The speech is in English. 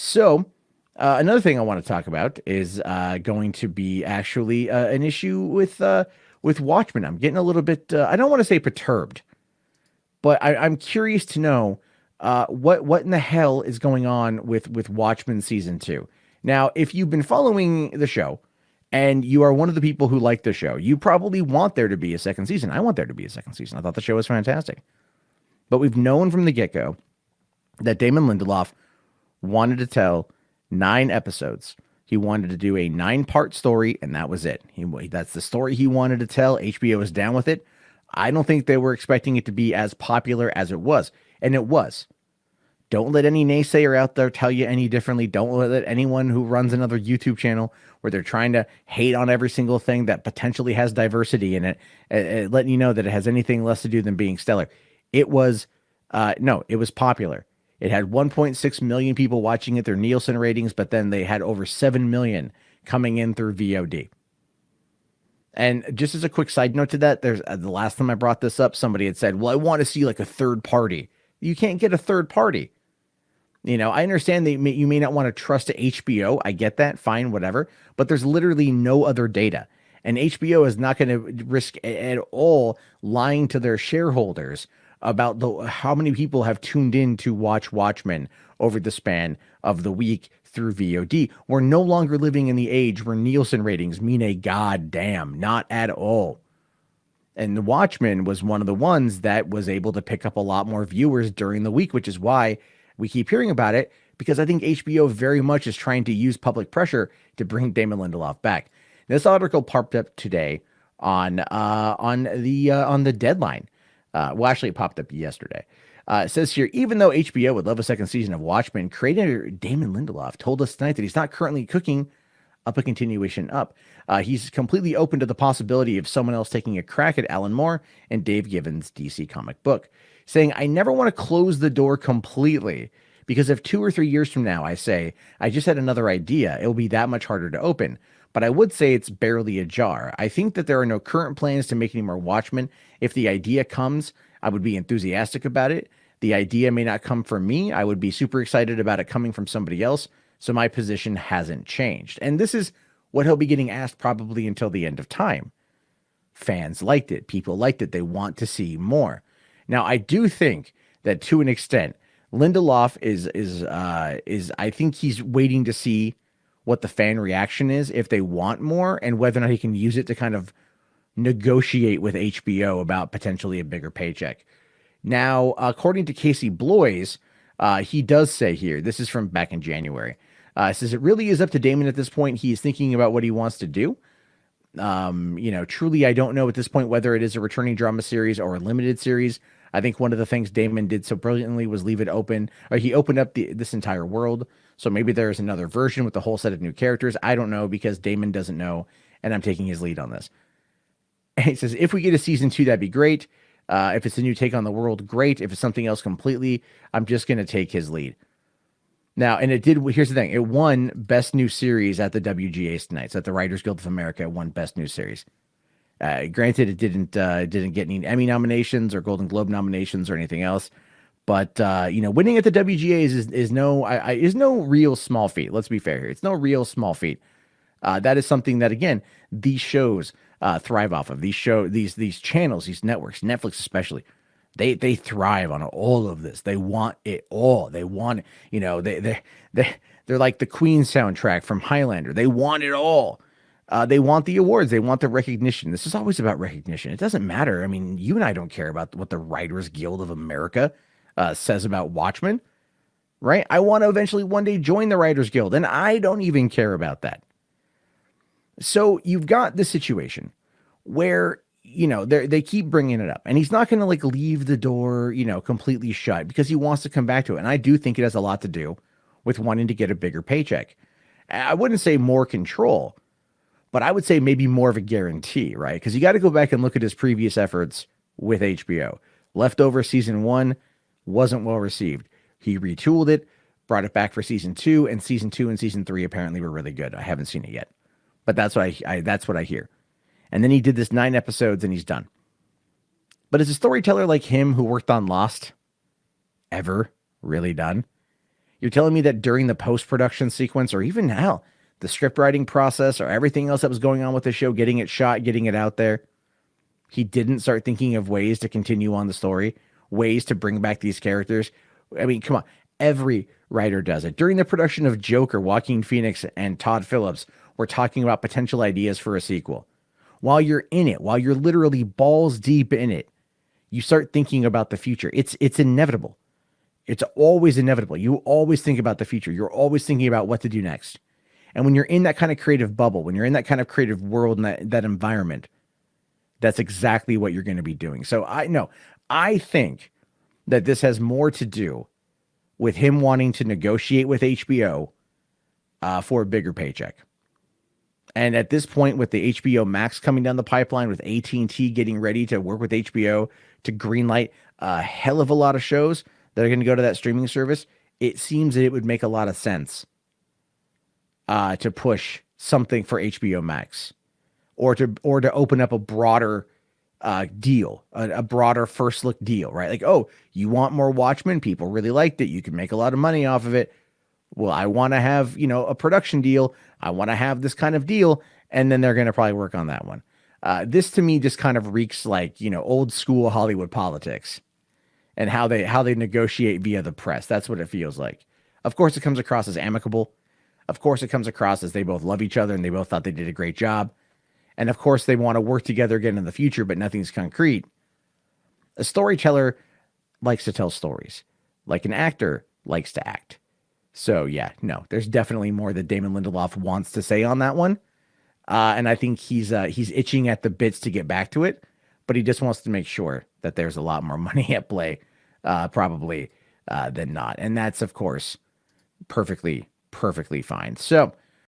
So, another thing I want to talk about is going to be actually an issue with Watchmen. I'm getting a little bit. I don't want to say perturbed, but I'm curious to know what in the hell is going on with Watchmen season two. Now, if you've been following the show and you are one of the people who like the show, you probably want there to be a second season. I want there to be a second season. I thought the show was fantastic, but we've known from the get go that Damon Lindelof wanted to tell 9 episodes. He wanted to do a 9-part story, and that was it. That's the story he wanted to tell. HBO was down with it. I don't think they were expecting it to be as popular as it was, and it was. Don't let any naysayer out there tell you any differently. Don't let anyone who runs another YouTube channel where they're trying to hate on every single thing that potentially has diversity in it, letting you know that it has anything less to do than being stellar. It was, no, it was popular. It had 1.6 million people watching it, their Nielsen ratings, but then they had over 7 million coming in through VOD. And just as a quick side note to that, there's the last time I brought this up, somebody had said, well, I want to see like a third party. You can't get a third party. You know, I understand that you may not want to trust HBO. I get that. Fine, whatever. But there's literally no other data. And HBO is not going to risk at all lying to their shareholders about how many people have tuned in to watch Watchmen over the span of the week through VOD. We're no longer living in the age where Nielsen ratings mean a goddamn, not at all. And the Watchmen was one of the ones that was able to pick up a lot more viewers during the week, which is why we keep hearing about it, because I think HBO very much is trying to use public pressure to bring Damon Lindelof back. This article popped up today on the Deadline. Well, actually, it popped up yesterday. It says here, even though HBO would love a second season of Watchmen, creator Damon Lindelof told us tonight that he's not currently cooking up a continuation up. He's completely open to the possibility of someone else taking a crack at Alan Moore and Dave Gibbons' DC comic book, saying, I never want to close the door completely, because if 2 or 3 years from now I say, I just had another idea, it will be that much harder to open. But I would say it's barely ajar. I think that there are no current plans to make any more Watchmen. If the idea comes, I would be enthusiastic about it. The idea may not come from me. I would be super excited about it coming from somebody else. So my position hasn't changed. And this is what he'll be getting asked probably until the end of time. Fans liked it. People liked it. They want to see more. Now, I do think that to an extent, Lindelof is I think he's waiting to see what the fan reaction is, if they want more, and whether or not he can use it to kind of negotiate with HBO about potentially a bigger paycheck. Now, according to Casey Bloys, he does say here, this is from back in January, says it really is up to Damon at this point. He is thinking about what he wants to do. Truly, I don't know at this point whether it is a returning drama series or a limited series. I think one of the things Damon did so brilliantly was leave it open, or he opened up this entire world. So maybe there's another version with a whole set of new characters. I don't know, because Damon doesn't know, and I'm taking his lead on this. And he says, if we get a season 2, that'd be great. If it's a new take on the world, great. If it's something else completely, I'm just going to take his lead. Now, and here's the thing. It won Best New Series at the WGAs tonight. So at the Writers Guild of America, it won Best New Series. Granted, it didn't get any Emmy nominations or Golden Globe nominations or anything else. But, winning at the WGAs is no real small feat. Let's be fair here. It's no real small feat. That is something that, again, these shows thrive off of. These channels, these networks, Netflix especially, they thrive on all of this. They want it all. They want it. They're like the Queen soundtrack from Highlander. They want it all. They want the awards. They want the recognition. This is always about recognition. It doesn't matter. I mean, you and I don't care about what the Writers Guild of America says about Watchmen, right? I want to eventually one day join the Writers Guild, and I don't even care about that. So you've got this situation where, they keep bringing it up, and he's not going to leave the door, completely shut, because he wants to come back to it. And I do think it has a lot to do with wanting to get a bigger paycheck. I wouldn't say more control, but I would say maybe more of a guarantee, right? Because you got to go back and look at his previous efforts with HBO. Leftover season 1 wasn't well received. He retooled it, brought it back for season 2, and season 2 and season 3 apparently were really good. I haven't seen it yet, but that's what that's what I hear. And then he did this 9 episodes and he's done. But is a storyteller like him who worked on Lost ever really done? You're telling me that during the post-production sequence, or even hell, the script writing process, or everything else that was going on with the show, getting it shot, getting it out there, he didn't start thinking of ways to continue on the story, ways to bring back these characters. I mean, come on. Every writer does it. During the production of Joker, Joaquin Phoenix and Todd Phillips were talking about potential ideas for a sequel. While you're in it, while you're literally balls deep in it, you start thinking about the future. It's inevitable. It's always inevitable. You always think about the future. You're always thinking about what to do next. And when you're in that kind of creative bubble, when you're in that kind of creative world and that environment, that's exactly what you're going to be doing. So I think that this has more to do with him wanting to negotiate with HBO for a bigger paycheck. And at this point, with the HBO Max coming down the pipeline, with AT&T getting ready to work with HBO to greenlight a hell of a lot of shows that are going to go to that streaming service, it seems that it would make a lot of sense to push something for HBO Max, or to open up a broader deal, a broader first look deal, right? Like, oh, you want more Watchmen? People really liked it. You can make a lot of money off of it. Well, I want to have, a production deal. I want to have this kind of deal. And then they're going to probably work on that one. This to me just kind of reeks like, old school Hollywood politics and how they negotiate via the press. That's what it feels like. Of course, it comes across as amicable. Of course, it comes across as they both love each other and they both thought they did a great job. And of course, they want to work together again in the future, but nothing's concrete. A storyteller likes to tell stories, like an actor likes to act. So yeah, no, there's definitely more that Damon Lindelof wants to say on that one. And I think he's itching at the bits to get back to it, but he just wants to make sure that there's a lot more money at play, probably than not. And that's, of course, perfectly fine. So